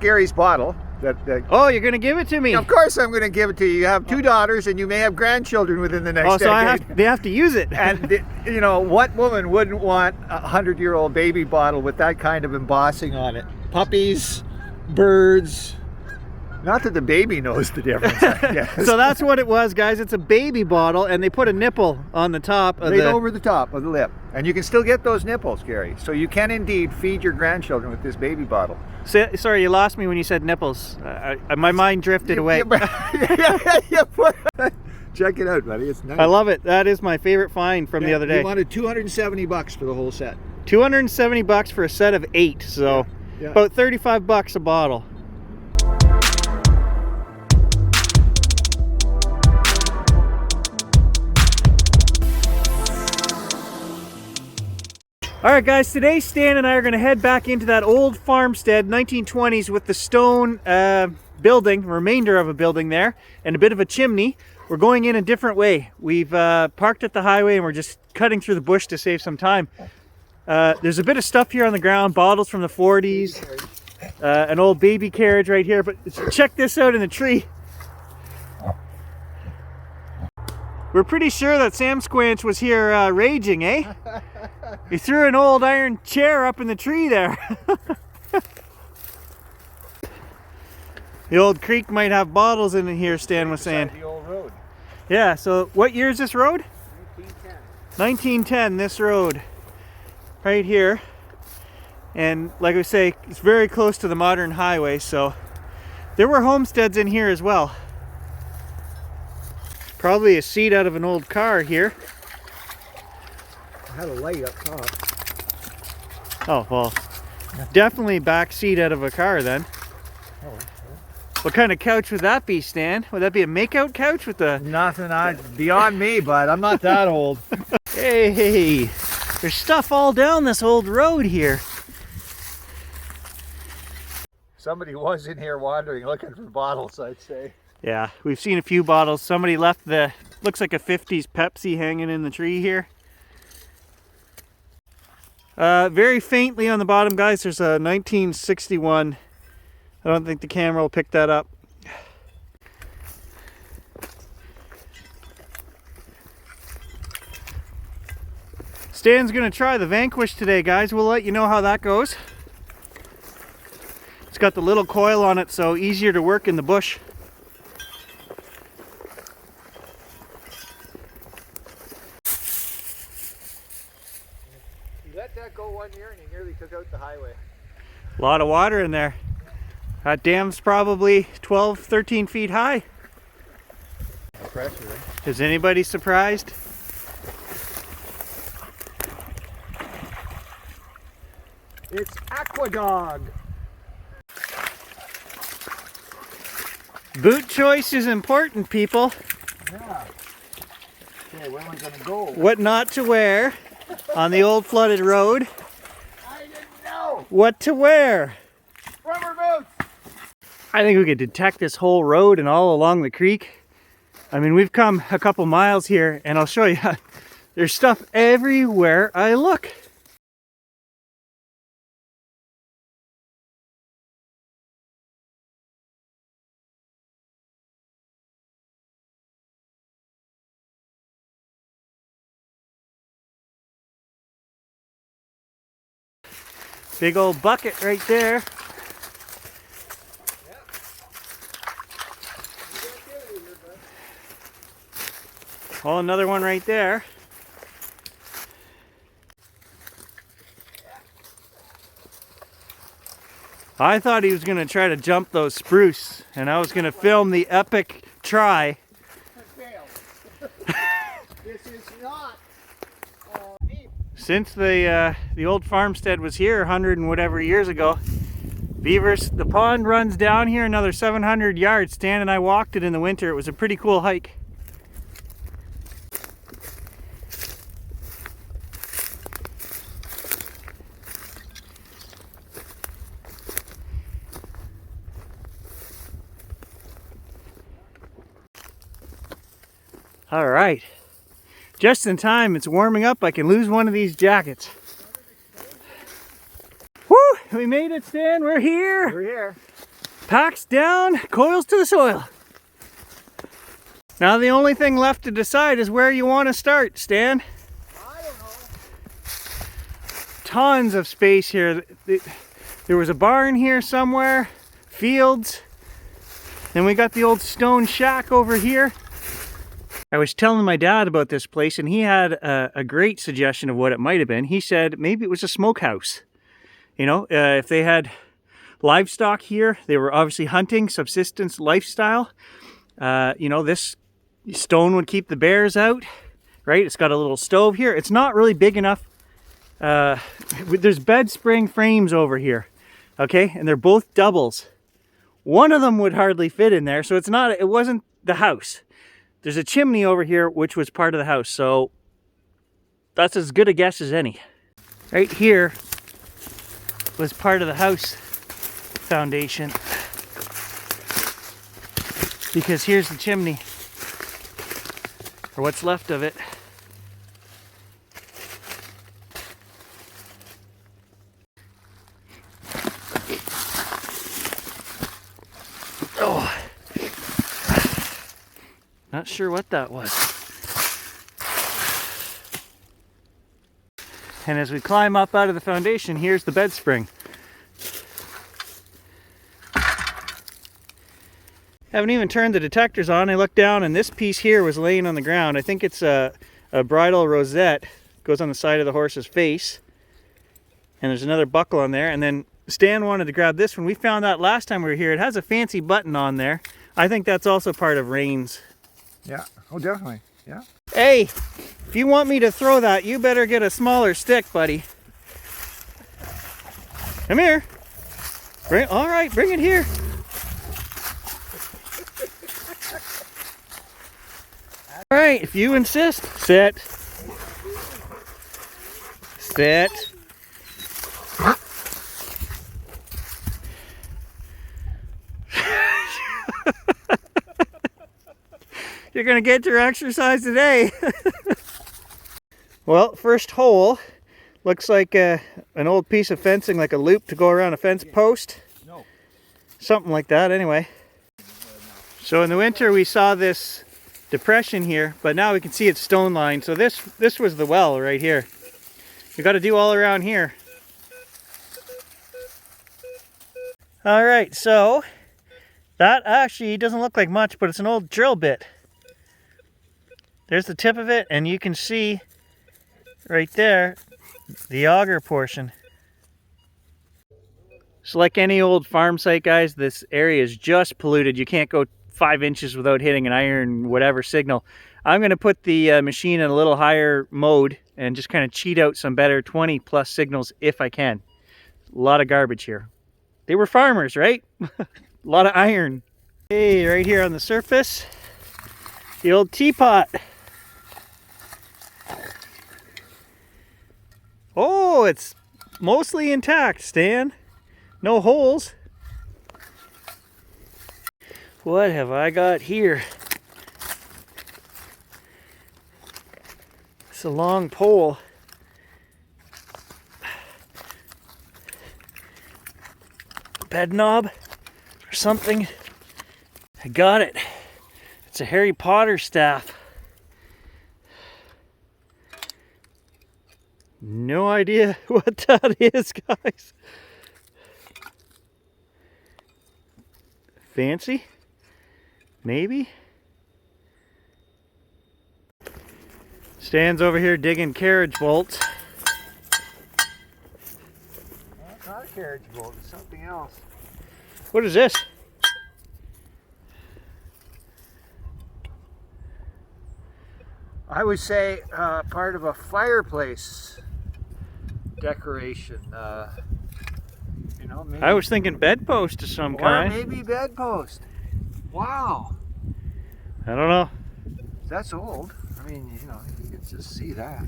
Gary's bottle. Oh, you're going to give it to me? Of course I'm going to give it to you. You have 2 daughters and you may have grandchildren within the next decade. So they have to use it. And you know, what woman wouldn't want a 100-year-old baby bottle with that kind of embossing on it? Puppies, birds. Not that the baby knows the difference, I guess. So that's what it was, guys. It's a baby bottle, and they put a nipple on the top of right over the top of the lip. And you can still get those nipples, Gary. So you can indeed feed your grandchildren with this baby bottle. Sorry, you lost me when you said nipples. My mind drifted away. Check it out, buddy. It's nice. I love it. That is my favorite find from the other day. You wanted $270 for the whole set. $270 for a set of 8, so about $35 a bottle. Alright guys, today Stan and I are going to head back into that old farmstead, 1920s, with the stone building, remainder of a building there, and a bit of a chimney. We're going in a different way. We've parked at the highway and we're just cutting through the bush to save some time. There's a bit of stuff here on the ground, bottles from the 40s, an old baby carriage right here, but check this out in the tree. We're pretty sure that Sam Squanch was here raging, eh? He threw an old iron chair up in the tree there. The old creek might have bottles in here, Stan was saying. The old road. Yeah, so what year is this road? 1910. 1910, this road. Right here. And like I say, it's very close to the modern highway, so there were homesteads in here as well. Probably a seat out of an old car here. I had a light up top. Oh, well, definitely back seat out of a car then. Oh, okay. What kind of couch would that be, Stan? Would that be a makeout couch with the... Nothing beyond me, but I'm not that old. Hey, there's stuff all down this old road here. Somebody was in here wandering looking for bottles, I'd say. Yeah, we've seen a few bottles. Somebody left the, looks like a 50s Pepsi hanging in the tree here. Very faintly on the bottom, guys, there's a 1961. I don't think the camera will pick that up. Stan's gonna try the Vanquish today, guys. We'll let you know how that goes. It's got the little coil on it, so easier to work in the bush. Let that go 1 year and you nearly took out the highway. A lot of water in there. That dam's probably 12, 13 feet high. No pressure, right? Is anybody surprised? It's Aquadog. Boot choice is important, people. Yeah. Okay, where am I gonna go? What not to wear on the old flooded road. I didn't know. What to wear. Rubber boots. I think we could detect this whole road and all along the creek. I mean, we've come a couple miles here and I'll show you. There's stuff everywhere I look. Big old bucket right there. Oh, another one right there. I thought he was going to try to jump those spruce, and I was going to film the epic try. This is not deep. Since the old farmstead was here 100 and whatever years ago, beavers, the pond runs down here another 700 yards. Stan and I walked it in the winter. It was a pretty cool hike. All right, just in time. It's warming up. I can lose one of these jackets. Woo! We made it, Stan. We're here. We're here. Packs down, coils to the soil. Now the only thing left to decide is where you want to start, Stan. I don't know. Tons of space here. There was a barn here somewhere, fields. Then we got the old stone shack over here. I was telling my dad about this place and he had a great suggestion of what it might have been. He said maybe it was a smokehouse. You know, if they had livestock here, they were obviously hunting, subsistence lifestyle. You know, this stone would keep the bears out, right? It's got a little stove here. It's not really big enough. There's bed spring frames over here, okay? And they're both doubles. One of them would hardly fit in there, so it wasn't the house. There's a chimney over here, which was part of the house, so that's as good a guess as any. Right here was part of the house foundation, because here's the chimney, or what's left of it. Oh, not sure what that was. And as we climb up out of the foundation, here's the bed spring. Haven't even turned the detectors on. I looked down and this piece here was laying on the ground. I think it's a bridle rosette. Goes on the side of the horse's face. And there's another buckle on there. And then Stan wanted to grab this one. We found that last time we were here. It has a fancy button on there. I think that's also part of Rain's. Yeah, oh definitely, yeah. Hey, if you want me to throw that, you better get a smaller stick, buddy. Come here. All right, bring it here. All right, if you insist. Sit. Sit. You're gonna get your exercise today. Well, first hole looks like an old piece of fencing, like a loop to go around a fence post. No. Something like that, anyway. So in the winter we saw this depression here, but now we can see it's stone lined. So this was the well right here. You got to do all around here. All right, so that actually doesn't look like much, but it's an old drill bit. There's the tip of it, and you can see right there the auger portion. So like any old farm site, guys, this area is just polluted. You can't go 5 inches without hitting an iron whatever signal. I'm going to put the machine in a little higher mode and just kind of cheat out some better 20 plus signals if I can. A lot of garbage here. They were farmers, right? A lot of iron. Hey, right here on the surface, the old teapot. Oh, it's mostly intact, Stan. No holes. What have I got here? It's a long pole. Bed knob or something. I got it. It's a Harry Potter staff. No idea what that is, guys. Fancy? Maybe? Stan's over here digging carriage bolts. Well, it's not a carriage bolt, it's something else. What is this? I would say part of a fireplace decoration. You know, maybe, I was thinking bedpost of some kind. or maybe bedpost. Wow, I don't know. that's old. I mean, you know, you can just see that.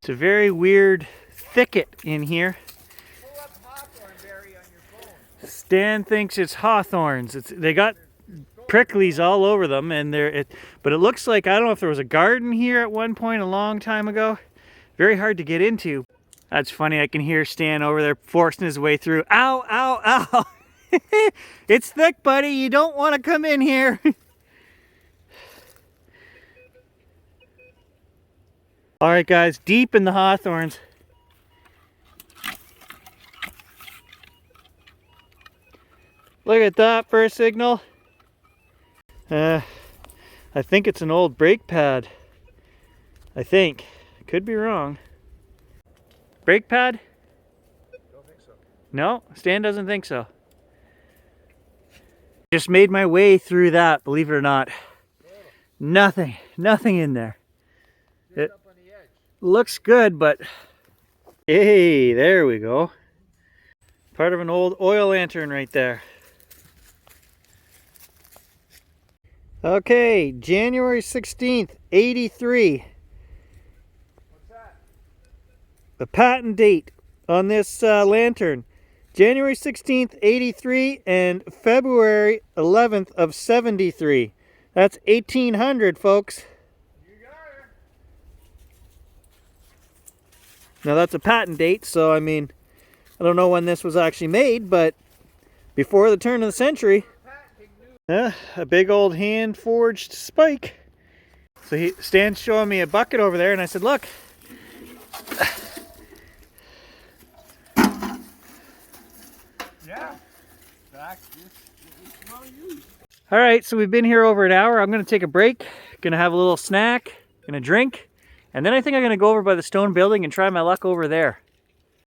It's a very weird thicket in here. Pull up hawthorn berry on your phone. Stan thinks it's hawthorns. They got pricklies all over them, and but it looks like, I don't know if there was a garden here at one point a long time ago. Very hard to get into. That's funny. I can hear Stan over there forcing his way through. Ow, ow, ow. It's thick, buddy. You don't want to come in here. All right, guys, deep in the hawthorns. Look at that for a signal. I think it's an old brake pad. I think. Could be wrong. Brake pad? Don't think so. No, Stan doesn't think so. Just made my way through that, believe it or not. Nothing in there. It Up on the edge. looks good, but hey, there we go. Part of an old oil lantern right there. Okay, January 16th, 83. What's that? The patent date on this lantern. January 16th, 83 and February 11th of 73. That's 1800, folks. You got her. Now that's a patent date, so I mean, I don't know when this was actually made, but before the turn of the century. A big old hand-forged spike. So Stan's showing me a bucket over there, and I said, look. Yeah. It's well used. All right, so we've been here over an hour. I'm going to take a break. Going to have a little snack and a drink. And then I think I'm going to go over by the stone building and try my luck over there.